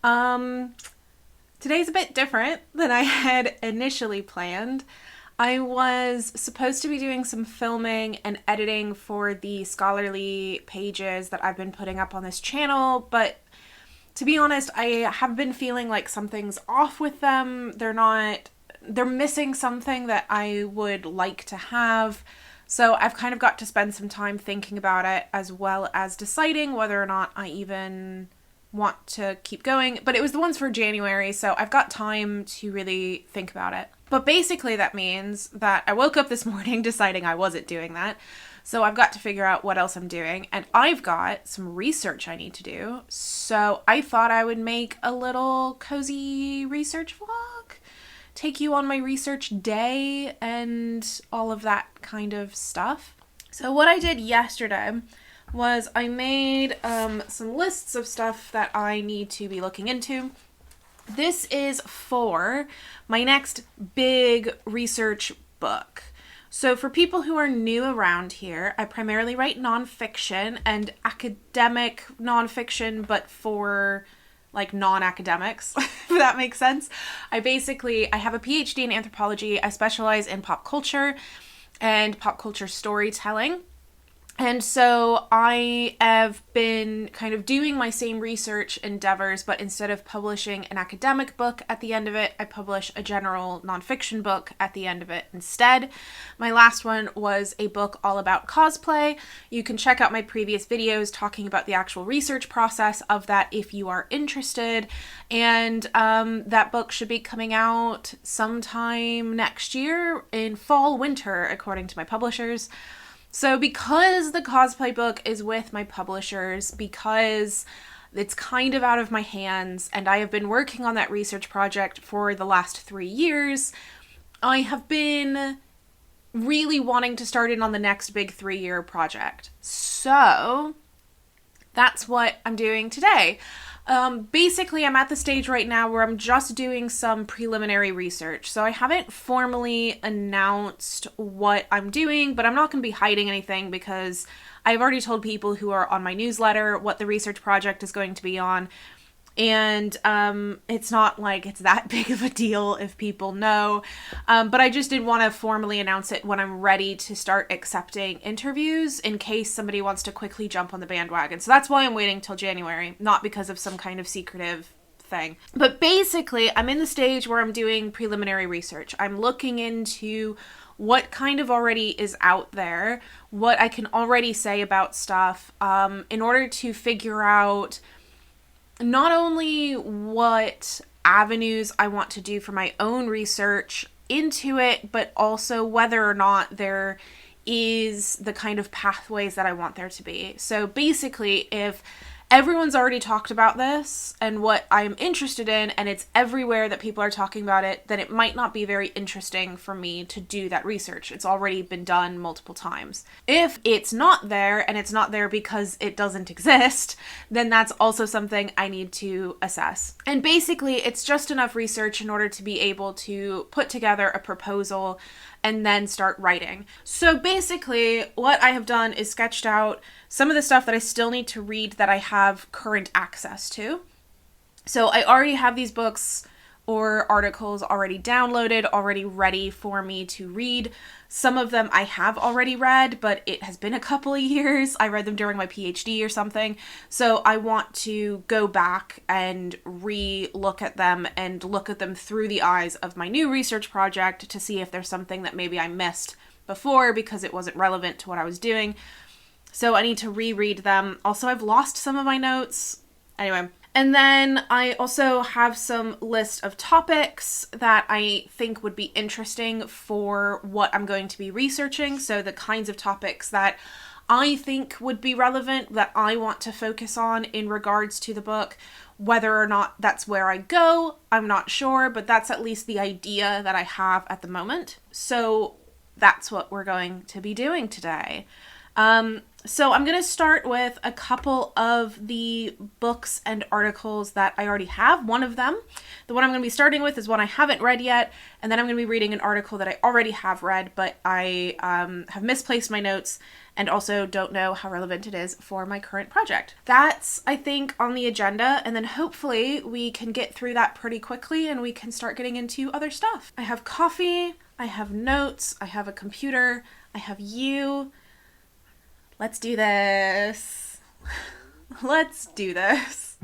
Um, Today's a bit different than I had initially planned. I was supposed to be doing some filming and editing for the scholarly pages that I've been putting up on this channel, but to be honest, I have been feeling like something's off with them. They're missing something that I would like to have. So I've kind of got to spend some time thinking about it as well as deciding whether or not I even want to keep going. But it was the ones for January, so I've got time to really think about it. But basically that means that I woke up this morning deciding I wasn't doing that. So I've got to figure out what else I'm doing, and I've got some research I need to do. So I thought I would make a little cozy research vlog, take you on my research day and all of that kind of stuff. So what I did yesterday was I made some lists of stuff that I need to be looking into. This is for my next big research book. So for people who are new around here, I primarily write nonfiction and academic nonfiction, but for like non-academics, if that makes sense. I have a PhD in anthropology. I specialize in pop culture and pop culture storytelling. And so I have been kind of doing my same research endeavors, but instead of publishing an academic book at the end of it, I publish a general nonfiction book at the end of it instead. My last one was a book all about cosplay. You can check out my previous videos talking about the actual research process of that if you are interested. And that book should be coming out sometime next year in fall, winter, according to my publishers. So because the cosplay book is with my publishers, because it's kind of out of my hands, and I have been working on that research project for the last 3 years, I have been really wanting to start in on the next big 3-year project. So that's what I'm doing today. Basically, I'm at the stage right now where I'm just doing some preliminary research. So I haven't formally announced what I'm doing, but I'm not going to be hiding anything because I've already told people who are on my newsletter what the research project is going to be on. And it's not like it's that big of a deal if people know. But I just didn't want to formally announce it when I'm ready to start accepting interviews in case somebody wants to quickly jump on the bandwagon. So that's why I'm waiting till January, not because of some kind of secretive thing. But basically, I'm in the stage where I'm doing preliminary research. I'm looking into what kind of already is out there, what I can already say about stuff, in order to figure out not only what avenues I want to do for my own research into it, but also whether or not there is the kind of pathways that I want there to be. So basically, if everyone's already talked about this and what I'm interested in, and it's everywhere that people are talking about it, then it might not be very interesting for me to do that research. It's already been done multiple times. If it's not there, and it's not there because it doesn't exist, then that's also something I need to assess. And basically, it's just enough research in order to be able to put together a proposal and then start writing. So basically, what I have done is sketched out some of the stuff that I still need to read that I have current access to. So I already have these books or articles already downloaded, already ready for me to read. Some of them I have already read, but it has been a couple of years. I read them during my PhD or something. So I want to go back and re-look at them and look at them through the eyes of my new research project to see if there's something that maybe I missed before because it wasn't relevant to what I was doing. So I need to reread them. Also, I've lost some of my notes. Anyway. And then I also have some list of topics that I think would be interesting for what I'm going to be researching. So the kinds of topics that I think would be relevant, that I want to focus on in regards to the book. Whether or not that's where I go, I'm not sure, but that's at least the idea that I have at the moment. So that's what we're going to be doing today. So I'm going to start with a couple of the books and articles that I already have. One of them, the one I'm going to be starting with, is one I haven't read yet, and then I'm going to be reading an article that I already have read, but I have misplaced my notes and also don't know how relevant it is for my current project. That's, I think, on the agenda, and then hopefully we can get through that pretty quickly and we can start getting into other stuff. I have coffee, I have notes, I have a computer, I have you. Let's do this. Let's do this.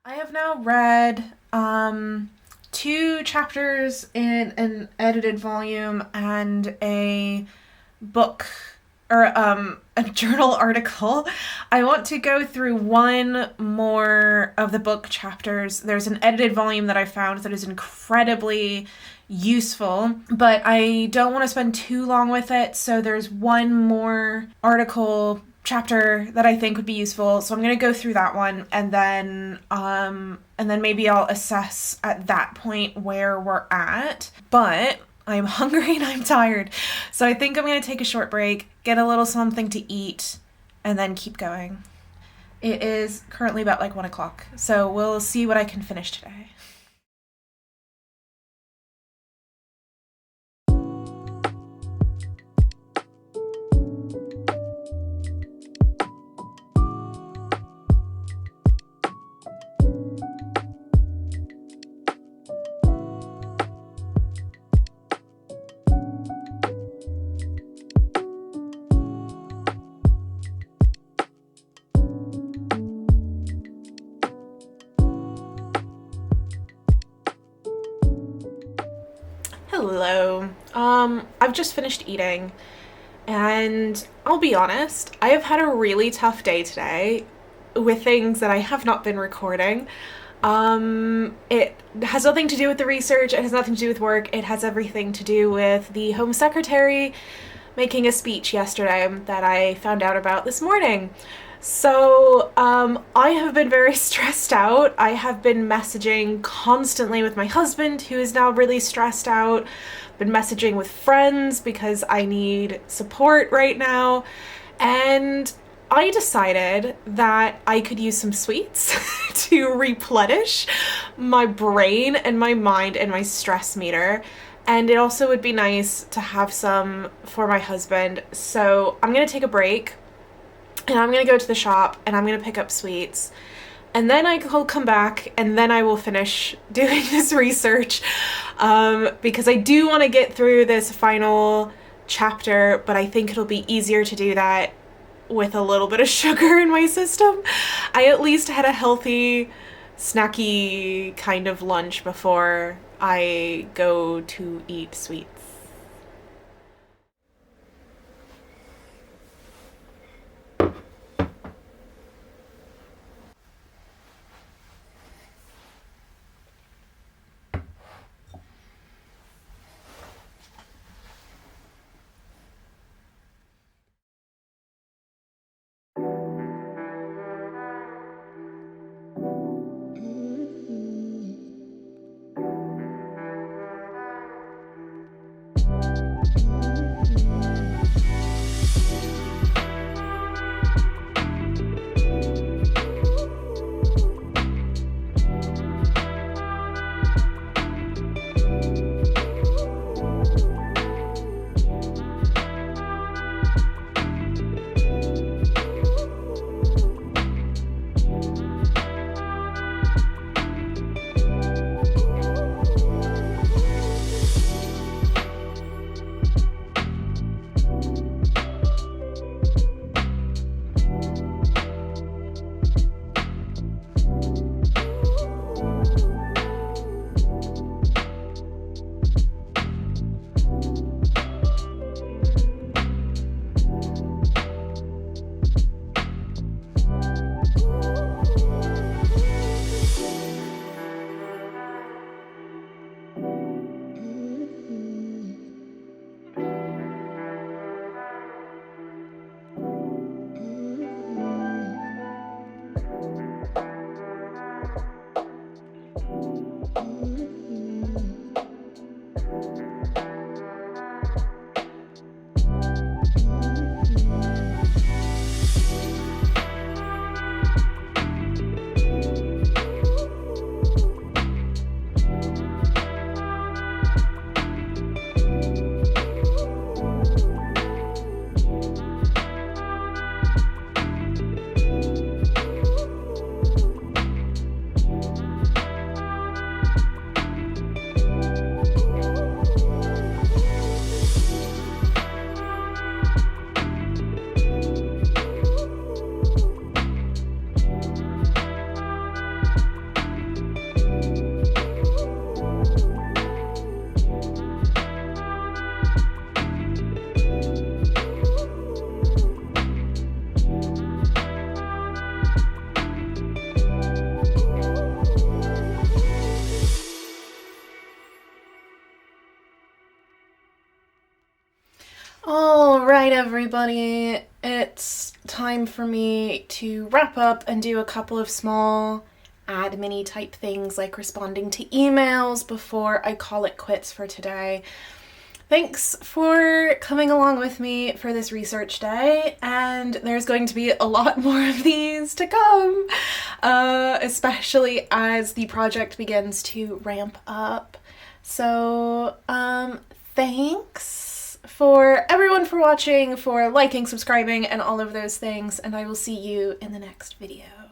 I have now read 2 chapters in an edited volume and a book or a journal article. I want to go through one more of the book chapters. There's an edited volume that I found that is incredibly useful, but I don't want to spend too long with it, so there's one more article chapter that I think would be useful. So I'm going to go through that one and then maybe I'll assess at that point where we're at. But I'm hungry and I'm tired. So I think I'm going to take a short break, get a little something to eat, and then keep going. It is currently about 1 o'clock. So we'll see what I can finish today. Hello. I've just finished eating, and I'll be honest, I have had a really tough day today with things that I have not been recording. It has nothing to do with the research, it has nothing to do with work, it has everything to do with the Home Secretary making a speech yesterday that I found out about this morning. So I have been very stressed out. I have been messaging constantly with my husband, who is now really stressed out. Been messaging with friends because I need support right now. And I decided that I could use some sweets to replenish my brain and my mind and my stress meter. And it also would be nice to have some for my husband. So I'm going to take a break and I'm going to go to the shop and I'm going to pick up sweets. And then I will come back and then I will finish doing this research because I do want to get through this final chapter, but I think it'll be easier to do that with a little bit of sugar in my system. I at least had a healthy, snacky kind of lunch before I go to eat sweets. All right, everybody, it's time for me to wrap up and do a couple of small admin-y type things like responding to emails before I call it quits for today. Thanks for coming along with me for this research day, and there's going to be a lot more of these to come, especially as the project begins to ramp up. So, thanks for everyone for watching, for liking, subscribing, and all of those things, and I will see you in the next video.